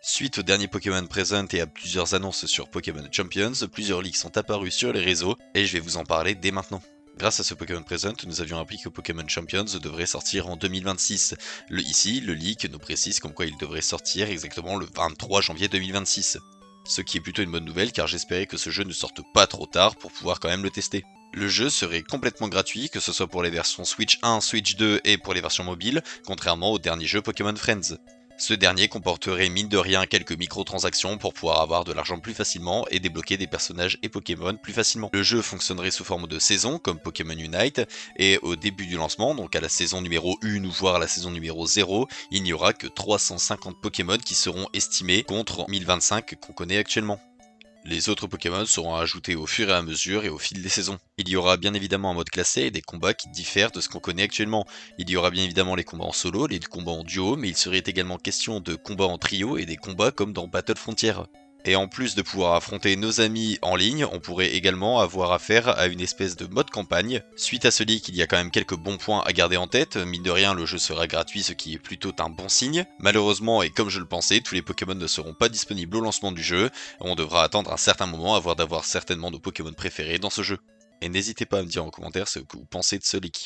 Suite au dernier Pokémon Present et à plusieurs annonces sur Pokémon Champions, plusieurs leaks sont apparus sur les réseaux et je vais vous en parler dès maintenant. Grâce à ce Pokémon Present, nous avions appris que Pokémon Champions devrait sortir en 2026. Ici, le leak nous précise comme quoi il devrait sortir exactement le 23 janvier 2026. Ce qui est plutôt une bonne nouvelle car j'espérais que ce jeu ne sorte pas trop tard pour pouvoir quand même le tester. Le jeu serait complètement gratuit, que ce soit pour les versions Switch 1, Switch 2 et pour les versions mobiles, contrairement au dernier jeu Pokémon Friends. Ce dernier comporterait mine de rien quelques microtransactions pour pouvoir avoir de l'argent plus facilement et débloquer des personnages et Pokémon plus facilement. Le jeu fonctionnerait sous forme de saison comme Pokémon Unite et au début du lancement, donc à la saison numéro 1 ou voire à la saison numéro 0, il n'y aura que 350 Pokémon qui seront estimés contre 1025 qu'on connaît actuellement. Les autres Pokémon seront ajoutés au fur et à mesure et au fil des saisons. Il y aura bien évidemment un mode classé et des combats qui diffèrent de ce qu'on connaît actuellement. Il y aura bien évidemment les combats en solo, les combats en duo, mais il serait également question de combats en trio et des combats comme dans Battle Frontier. Et en plus de pouvoir affronter nos amis en ligne, on pourrait également avoir affaire à une espèce de mode campagne. Suite à ce leak, il y a quand même quelques bons points à garder en tête, mine de rien le jeu sera gratuit, ce qui est plutôt un bon signe. Malheureusement, et comme je le pensais, tous les Pokémon ne seront pas disponibles au lancement du jeu, on devra attendre un certain moment avant d'avoir certainement nos Pokémon préférés dans ce jeu. Et n'hésitez pas à me dire en commentaire ce que vous pensez de ce leak.